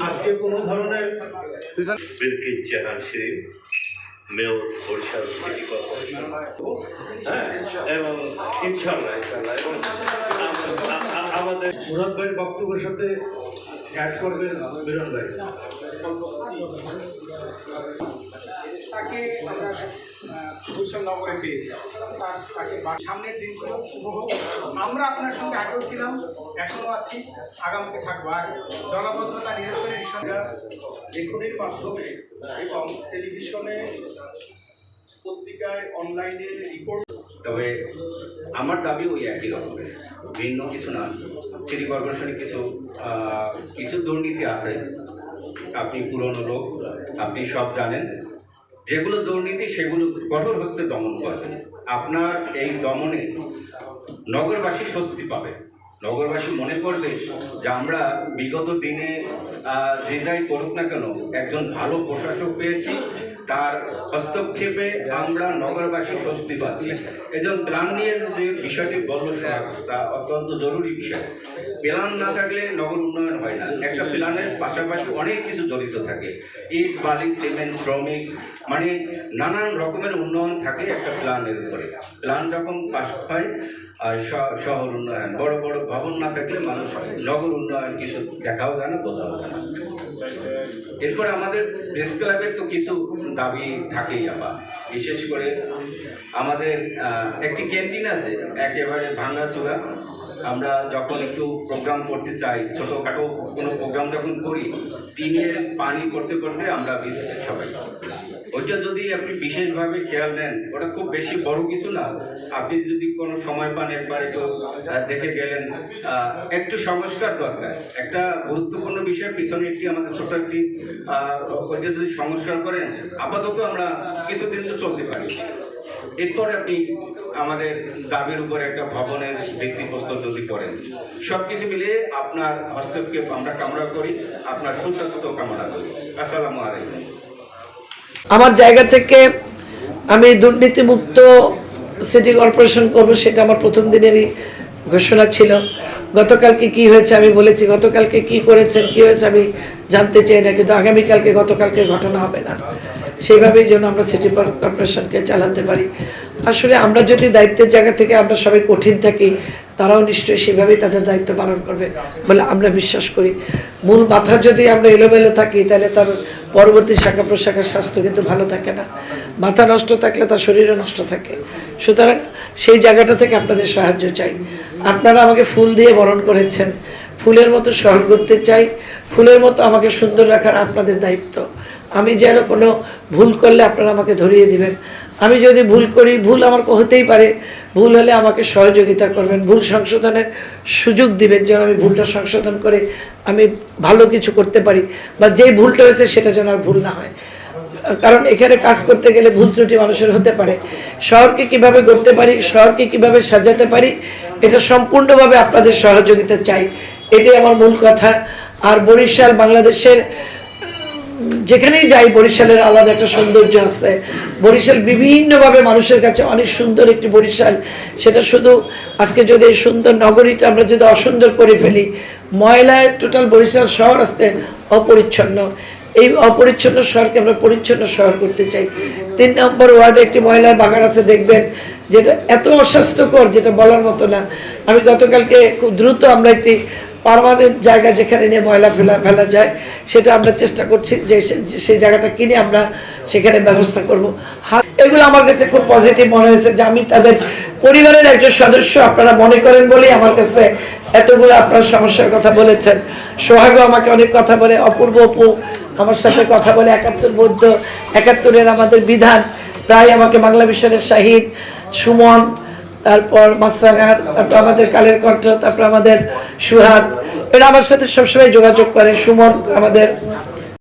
আজকে কোনো ধরনের বিলকিস জাহান শরীফ মেয়র বরিশাল সিটি কর্পোরেশন এবং ইনশাল্লাহ এবং আমাদের মুরাদ ভাইয়ের বক্তব্যের সাথে অ্যাড করবেন মিলন ভাই। তাকে বরিশাল নগরে পেয়েছি, তাকে সামনের দিনগুলো শুভ হোক। আমরা আপনার সঙ্গে আগেও ছিলাম, এখনও আছি, আগামীতে থাকবো। আর জলাবদ্ধতা নিরসনের লেখনের মাধ্যমে এবং টেলিভিশনে, পত্রিকায়, অনলাইনে রিপোর্ট। তবে আমার দাবি ওই একই রকমের, ভিন্ন কিছু না। সিটি কর্পোরেশনে কিছু দুর্নীতি আছে, আপনি পুরনো লোক, আপনি সব জানেন। যেগুলো দুর্নীতি সেগুলো কঠোর হস্তে দমন করবেন। আপনার এই দমনে নগরবাসী স্বস্তি পাবে। নগরবাসী মনে করবে যে আমরা বিগত দিনে যে যাই করুক না কেন একজন ভালো প্রশাসক পেয়েছি, তার হস্তক্ষেপে আমরা নগরবাসী স্বস্তি পাচ্ছি। এজন্য প্ল্যান নিয়ে যে বিষয়টি বলল তা অত্যন্ত জরুরি বিষয়। প্ল্যান না থাকলে নগর উন্নয়ন হয় না। একটা প্ল্যানের পাশাপাশি অনেক কিছু জড়িত থাকে, ইট, বালি, সিমেন্ট, শ্রমিক, মানে নানান রকমের উন্নয়ন থাকে একটা প্ল্যানের উপরে। প্ল্যান যখন পাশ হয় শহর উন্নয়ন, বড় বড় ভবন না থাকলে মানুষ নগর উন্নয়ন কিছু দেখাও যায় না, বোঝাও যায় না। এরপরে আমাদের প্রেস ক্লাবের তো কিছু দাবি থাকেই। আবার বিশেষ করে আমাদের একটি ক্যান্টিন আছে একেবারে ভাঙাচোরা। আমরা যখন একটু প্রোগ্রাম করতে চাই, ছোটোখাটো কোনো প্রোগ্রাম যখন করি, টিনের পানি করতে করতে আমরা সবাই, ওইটা যদি আপনি বিশেষভাবে খেয়াল নেন, ওটা খুব বেশি বড় কিছু না। আপনি যদি কোনো সময় পান একবার একটু দেখে গেলেন, একটু সংস্কার দরকার। একটা গুরুত্বপূর্ণ বিষয়, পিছনে একটি আমাদের ছোট একটি ওইটা যদি সংস্কার করেন, আপাতত আমরা কিছুদিন তো চলতে পারি। এরপরে আপনি আমাদের দাবির উপরে একটা ভবনের ভিত্তিপ্রস্তর যদি করেন, সব কিছু মিলিয়ে আপনার হস্তক্ষেপ আমরা কামনা করি, আপনার সুস্বাস্থ্য কামনা করি। আসসালামু আলাইকুম। আমার জায়গা থেকে আমি দুর্নীতিমুক্ত সিটি কর্পোরেশন করব, সেটা আমার প্রথম দিনেরই ঘোষণা ছিল। গতকালকে কি হয়েছে আমি বলেছি, গতকালকে কি করেছেন, কি হয়েছে আমি জানতে চাই না, কিন্তু আগামীকালকে গতকালকে ঘটনা হবে না। সেইভাবেই যেন আমরা সিটি কর্পোরেশনকে চালাতে পারি। আসলে আমরা যদি দায়িত্বের জায়গা থেকে আমরা সবাই কঠিন থাকি, তারাও নিশ্চয়ই সেভাবেই তাদের দায়িত্ব পালন করবে বলে আমরা বিশ্বাস করি। মূল মাথা যদি আমরা এলোমেলো থাকি, তাহলে তার পরবর্তী শাখা প্রশাখার স্বাস্থ্য কিন্তু ভালো থাকে না। মাথা নষ্ট থাকলে তার শরীরও নষ্ট থাকে। সুতরাং সেই জায়গাটা থেকে আপনাদের সাহায্য চাই। আপনারা আমাকে ফুল দিয়ে বরণ করেছেন, ফুলের মতো শহর করতে চাই, ফুলের মতো আমাকে সুন্দর রাখার আপনাদের দায়িত্ব। আমি যেন কোনো ভুল করলে আপনারা আমাকে ধরিয়ে দিবেন। আমি যদি ভুল করি, ভুল আমার হতেই পারে, ভুল হলে আমাকে সহযোগিতা করবেন, ভুল সংশোধনের সুযোগ দিবেন, যেন আমি ভুলটা সংশোধন করে আমি ভালো কিছু করতে পারি, বা যেই ভুলটা হয়েছে সেটা যেন আর ভুল না হয়। কারণ এখানে কাজ করতে গেলে ভুল ত্রুটি মানুষের হতে পারে। শহরকে কিভাবে গড়তে পারি, শহরকে কিভাবে সাজাতে পারি, এটা সম্পূর্ণভাবে আপনাদের সহযোগিতা চাই, এটাই আমার মূল কথা। আর বরিশাল, বাংলাদেশের যেখানেই যাই, বরিশালের আলাদা একটা সৌন্দর্য আছে। বরিশাল বিভিন্নভাবে মানুষের কাছে অনেক সুন্দর একটি বরিশাল। সেটা শুধু আজকে যদি এই সুন্দর নগরীটা আমরা যদি অসুন্দর করে ফেলি, ময়লায় টোটাল বরিশাল শহর আজকে অপরিচ্ছন্ন। এই অপরিচ্ছন্ন শহরকে আমরা পরিচ্ছন্ন শহর করতে চাই। 3 নম্বর ওয়ার্ডে একটি ময়লার বাগান আছে, দেখবেন যেটা এত অস্বাস্থ্যকর, যেটা বলার মতো না। আমি গতকালকে খুব দ্রুত আমরা একটি পার্মানেন্ট জায়গা যেখানে নিয়ে ময়লা ফেলা যায়, সেটা আমরা চেষ্টা করছি যে সেই জায়গাটা কিনে আমরা সেখানে ব্যবস্থা করব। এগুলো আমার কাছে খুব পজিটিভ মনে হয়েছে, যে আমি তাদের পরিবারের একজন সদস্য আপনারা মনে করেন বলেই আমার কাছে এতগুলো আপনার সমস্যার কথা বলেছেন। সোহাগও আমাকে অনেক কথা বলে, অপূর্ব অপু আমার সাথে কথা বলে, 71 আমাদের বিধান, প্রায় আমাকে বাংলা মিশনের শাহিদ, সুমন, তারপর মাছরাঙার, তারপর আমাদের কালের কণ্ঠ, তারপর আমাদের সুহাদ, এরা আমার সাথে সবসময় যোগাযোগ করে। সুমন আমাদের